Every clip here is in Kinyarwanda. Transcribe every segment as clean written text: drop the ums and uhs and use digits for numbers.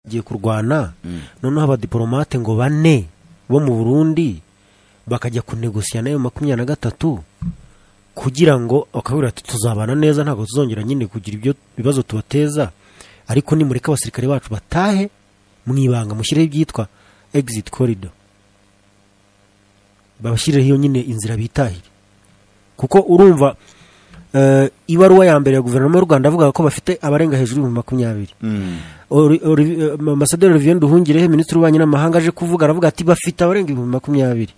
giye kurwana noneho abadiplomate ngo bane bo mu Burundi bakajya kunegosiya nayo 23 kugira ngo akabura tuzabana neza ntago tuzongera nyine kugira ibyo bibazo tubateza ariko ni mureka abasirikare bacu batahe mwibanga mushyire ibyitwa exit corridor babashyireho iyo nyine inzira bitahire kuko urumva ibaruwa ya mbere ya guverinoma y'u Rwanda avuga ko bafite abarenga hejuru mu 20 Ambassadeur Olivier Nduhungirehe Minisitiri w'Ububanyi n'Amahanga aje kuvuga aravuga ati bafite abarenga 20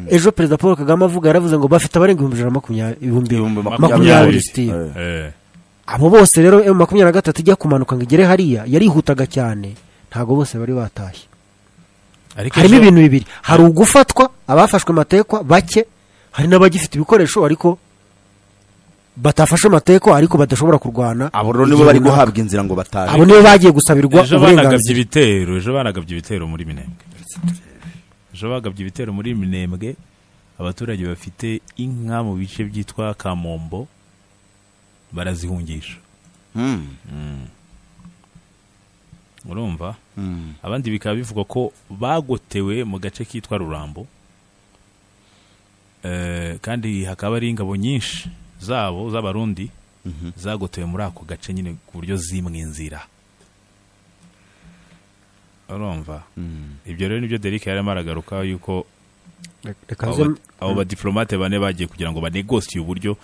ejo Perezida Paul Kagame avuga yaravuze ngo bafite abarenga 20 abo bose rero M23 ijya kumanuka ngo igere hariya yarihutaga cyane ntago bose bari batashye harimo ibintu bibiri hari ugufatwa abafashwe amatekwa bake hari n'abagifite ibikoresho ariko batafashe amateko ariko badashobora kurwana abo rero nibo bari guhabwa inzira ngo batahe abo nibo bagiye gusabirwa uburenganzira ejo banagabye ibitero muri Minembwe abaturage bafite inka mu bice byitwa Kamombo barazihungisha urumva abandi bikaba bivuga ko bagotewe mu gace kitwa Rurambo kandi hakaba ari ingabo nyinshi zabo z'abarundi zagotewe muri ako gace nyine ku buryo zimwe inzira urumva ibyo rero nibyo Derek yarimo aragaruka yuko abo badiplomate bane bagiye kugira ngo banegosiye uburyo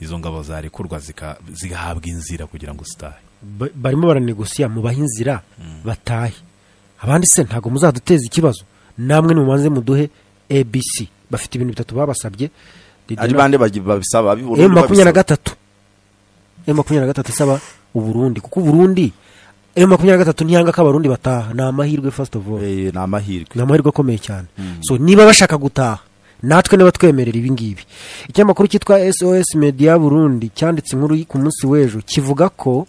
izo ngabo zarekurwa zigahabwa inzira kugira ngo zitahe barimo baranegosiya mu bahinzira batahe abandi se ntago muzaduteza ikibazo namwe nimumanze muduhe ABC bafite ibintu bitatu babasabye ari bande babisaba M23 saba uburundi kuko uburundi M23 ntiyanga ko abarundi bataha na amahirwe first of all na amahirwe akomeye cyane so niba bashaka gutaha natwe niba twemerera ibingibi icyamakuru cyitwa SOS Media Burundi cyanditse inkuru ku munsi w'ejo kivuga ko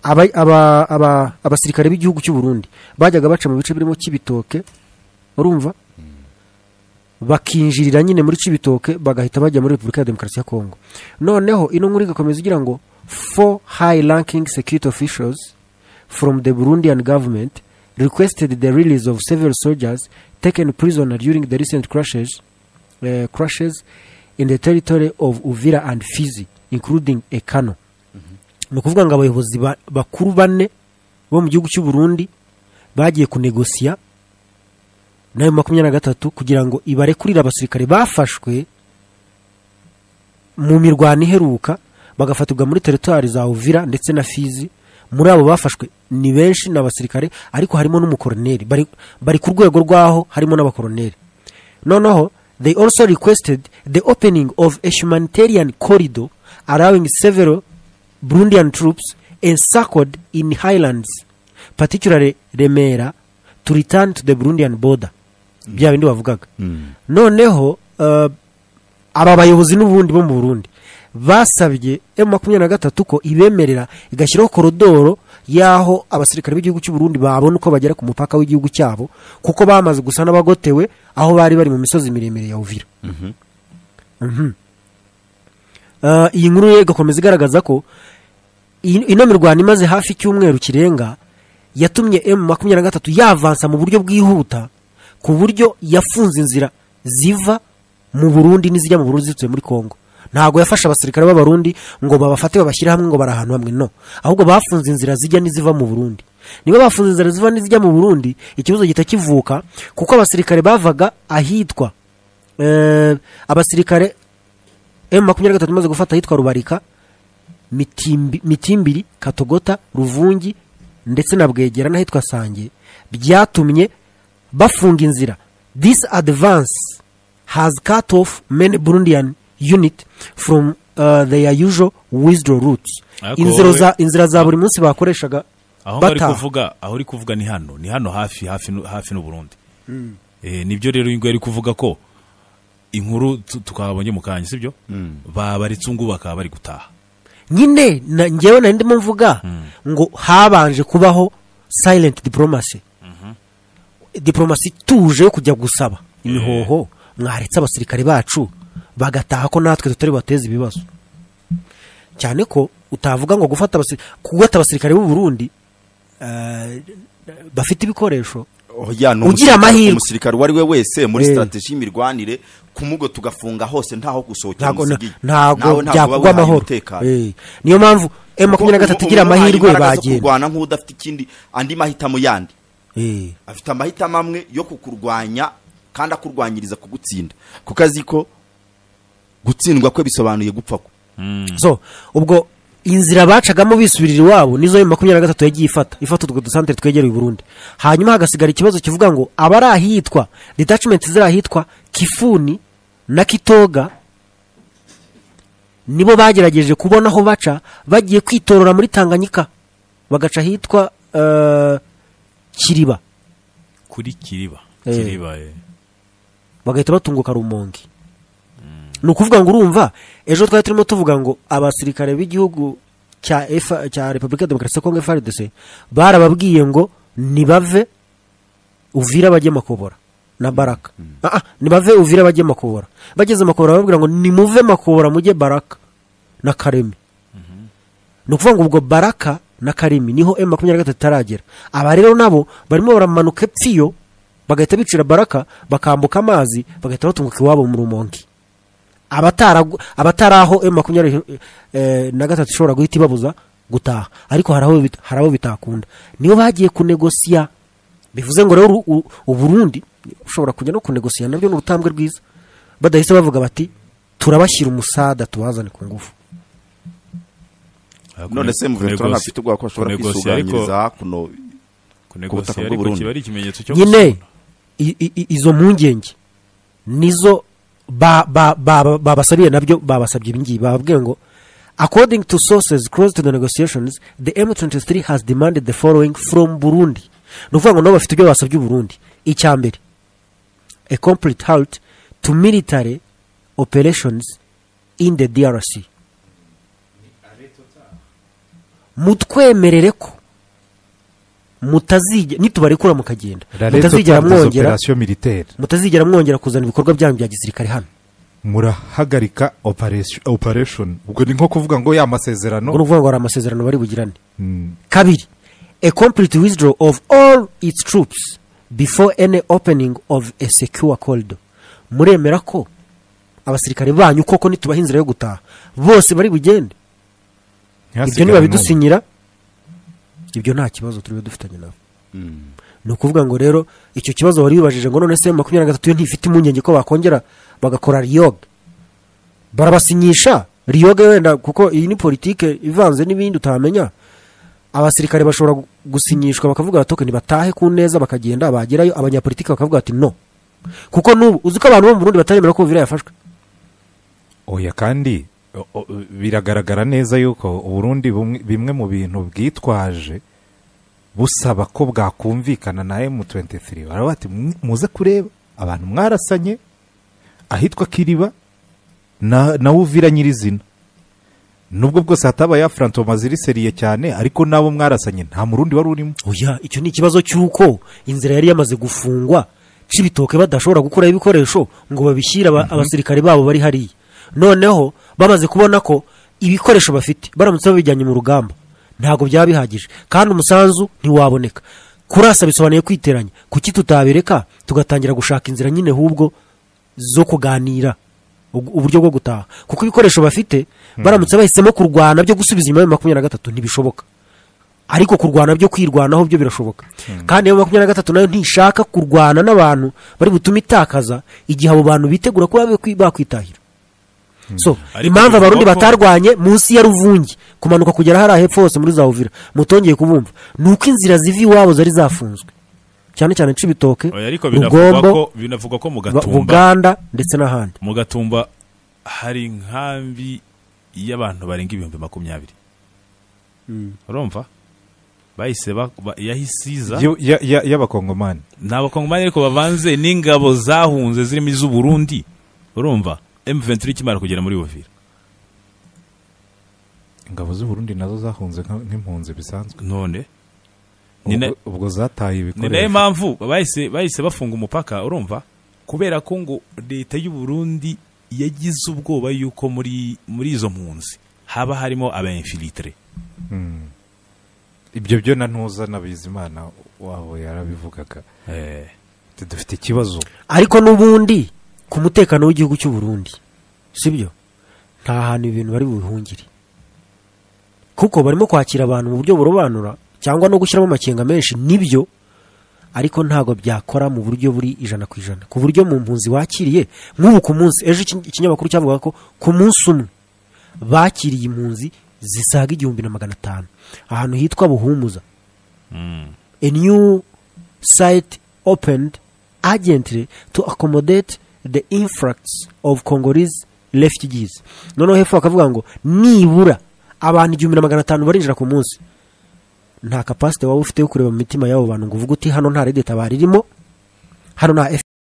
abasirikare b'igihugu cy'u Burundi bajyaga baca mu bice birimo Kibitoke urumva bakinjirira nyine muri Cibitoke bagahita bajya muri Republika ya Demokarasi ya Kongo noneho ino nkuru igakomeza igira ngo 4 high ranking security officials from the Burundian government requested the release of several soldiers taken prisoner during the recent crashes in the territory of Uvira and Fizi including Ekano no kuvuga ngo abayobozi bakuru bane bo mu gihugu cy'u Burundi bagiye kunegosiya nayo 23 kugira ngo ibarekurira abasirikare bafashwe mu mirwano iheruka bagafatirwa muri territoire za Uvira ndetse na Fizi muri abo bafashwe ni benshi n'abasirikare ariko harimo n'umukoroneri bari ku rwego rwaho harimo n'abakoroneri noneho they also requested the opening of a humanitarian corridor allowing several Burundian troops encircled in highlands particularly Remera to return to the Burundian border bya bindi bavugaga noneho aba bayobozi n'ubundi bo mu Burundi basabye M23 ko ibemerera igashyiraho korodoro yaho abasirikare b'igihugu cy'u Burundi babona uko bagera ku mupaka w'igihugu cyabo kuko bamaze gusa n'abagotewe aho bari mu misozi miremire ya Uvira iyi nkuru igakomeza igaragaza ko ino mirwano imaze hafi cy'umweru kirenga yatumye M23 yavansa mu buryo bwihuta ku buryo yafunze inzira ziva mu Burundi n'izijya mu Burundi zituye muri Kongo ntago yafasha abasirikare b'abarundi ngo babafate babashyira hamwe ngo barahantu hamwe no ahubwo bafunze inzira zijya n'iziva mu Burundi niba bafunze inzira ziva n'izijya mu Burundi ikibazo gita kivuka kuko abasirikare bavaga ahitwa abasirikare M23 maze gufata ahitwa Rubarika Mitimbiri Katogota Ruvungi ndetse na Bwegera n'ahitwa Sange byatumye bafunga inzira. This advance has cut off many Burundian unit from their usual withdrawal routes. Inzira za buri munsi bakoreshaga aho uri kuvuga ni hano hafi no Burundi. Nibyo rero ingo yari kuvuga ko inkuru tukabonye mu kanya sibyo babaritse ngo bakaba bari gutaha nyine ngewe na ndimo mvuga ngo habanje kubaho silent diplomacy diplomacy tuje kujya gusaba imihoho mwaretse abasirikare bacu bagataha ko natwe tutari bateza ibibazo cyane ko utavuga ngo gufata abasirikare b'u Burundi bafite ibikoresho Oya, ni ugira amahirwe. umusirikare uwo ari we wese muri Eh. strategy y'imirwanire kumugo tugafunga hose ntaho gusohokera umusigiye. ntago Nawe byakugwa amahoro. Niyo mpamvu M23 igira amahirwe bagenda kurwana nk'udafite ikindi andi mahitamo yandi. Eh. Afite amahitamo amwe yo kukurwanya kandi akurwanyiriza kugutsinda kuko azi ko gutsindwa kwe bisobanuye gupfa ko. So ubwo inzira bacagamo bisubirira iwabo nizo M23 yagiye ifata utwo dusantere twegereye u Burundi. Hanyuma hagasigara ikibazo kivuga ngo abari ahitwa detachment ziri ahitwa Kifuni na Kitoga nibo bagerageje kubona aho baca bagiye kwitorora muri Tanganyika bagaca hitwa Kiriba kuri Kiriba bagahita batunguka Rumonge. Ni ukuvuga ngo urumva ejo twari turimo tuvuga ngo abasirikare b'igihugu cya Repubulika Demokarasi ya Kongo FARDC barababwiye ngo nibave Uvira bajye Makobora na Baraka. Nibave Uvira bajye Makobora. Bageze Makobora bababwira ngo nimuve Makobora mujye Baraka na Karemi. Ni ukuvuga ngo ubwo Baraka na Karemi niho M23 taragera. Aba rero nabo barimo baramanuka epfiyo bagahita bicira Baraka bakambuka amazi bagahita batunguka iwabo mu Rumonge. Abataraho M23 ishobora guhita ibabuza gutaha ariko harabo bitakunda niyo bagiye kunegosiya bivuze ngo rero u Burundi ushobora kujya no kunegosiya nabyo n'urutambwe rwiza badahise bavuga bati turabashyira umusada tubazane ku ngufu. None se M23 ntafite ubwo ko ashobora kwisuganyiriza kuno kunegosiya ariko kiba ari ikimenyetso cyo nyine izo mpungenge nizo babasabiye nabyo babasabye ibingibi bababwiye ngo according to sources close to the negotiations the M23 has demanded the following from Burundi. No kuvuga ngo nabo bafite ibyo basabye Burundi. Icyambere a complete halt to military operations in the DRC. Mutwemerere ko mutazijya nitubarekura mukagenda mutazigera mwongera kuzana ibikorwa byanyu bya gisirikare hano murahagarika operation ubwo ni nko kuvuga ngo ya masezerano ngo uvuga ngo ari amasezerano bari bugirane. Kabiri a complete withdrawal of all its troops before any opening of a secure corridor. Muremera ko abasirikare banyu koko nitubaha inzira yo gutaha bose bari bugende ibyo niba bidusinyira ibyo nta kibazo turi dufitanye nabo. Ni ukuvuga ngo rero icyo kibazo wari wibajije ngo none se M23 yo ntifite impungenge ko bakongera bagakora RIOG barabasinyisha RIOG wenda kuko iyi ni politike ivanze n'ibindi utamenya. Abasirikare bashobora gusinyishwa bakavuga batoke nibatahe ku neza bakagenda bagerayo abanyapolitike bakavuga ati no kuko nubu uzi ko abantu bo mu Burundi bataremera ko Uvira yafashwe. Oya kandi biragaragara neza yuko Burundi bimwe mu bintu bwitwaje busaba ko bwakumvikana na M23 barabati muze kureba abantu mwarasanye ahitwa Kiriba na Uvira nyirizina nubwo bwose hataba ya Frantoma ziri seriye cyane ariko nabo mwarasanye nta murundi wari urimo. Oya icyo ni ikibazo cyuko inzira yari yamaze gufungwa cibitoke badashobora gukora ibikoresho ngo babishyira abasirikare babo bari hariya. Noneho bamaze kubona ko ibikoresho bafite baramutse babijyanye mu rugamba ntago byaba bihagije kandi umusanzu ntiwaboneka. Kurasa bisobanuye kwiteranya kuki tutabireka tugatangira gushaka inzira nyine hubwo zo kuganira uburyo bwo gutaha kuko ibikoresho bafite baramutse bahisemo kurwana byo gusubiza inyuma ya 23 ntibishoboka ariko kurwana byo kwirwanaho byo birashoboka. Kandi ya 23 nayo ntishaka kurwana n'abantu bari butuma itakaza igihe abo bantu bitegura ko bakwitahira. So impamvu abarundi batarwanye munsi ya Ruvungi kumanuka kugera hari hepfo hose muri za Uvira mutongeye kubumva nuko inzira zivi iwabo zari zafunzwe cyane cyane Cibitoke Rugombo binavugwa ko mu Gatumba Buganda ndetse n'ahandi. Mu Gatumba hari inkambi y'abantu barenga 20,000 urumva bahise yahisiza y'abakongomani n'abakongomani ariko bavanze n'ingabo zahunze zirimo iz'u Burundi urumva M23 kimara kugera muri Uvira. Ingabo z'u Burundi nazo zahunze nk'impunzi bisanzwe none ubwo zataye ibikoresho. Ni impamvu bahise bafunga umupaka urumva kubera ko ngo leta y'u Burundi yagize ubwoba yuko muri izo mpunzi haba harimo aba infiltré. ibyo byo na ntuza na Bizimana wabo yarabivugaga dufite ikibazo ariko n'ubundi ku mutekano w'igihugu cy'u Burundi sibyo nta hantu ibintu bari buhungire kuko barimo kwakira abantu mu buryo burobanura cyangwa no gushyiramo amakenga menshi nibyo ariko ntago byakora mu buryo buri 100% ku buryo mu mpunzi wakiriye nk'ubu ku munsi ejo ikinyamakuru cyavuga ko ku munsi umwe bakiriye impunzi zisaga 1500 ahantu hitwa Buhumuza. A new site opened urgently to accommodate the influx of Congolese refugees. Noneho hefu akavuga ngo nibura abantu 1500 barinjira ku munsi. Nta capacity waba ufite yo kureba mu mitima y'abo bantu ngo uvuga uti hano nta redeta baririmo, hano nta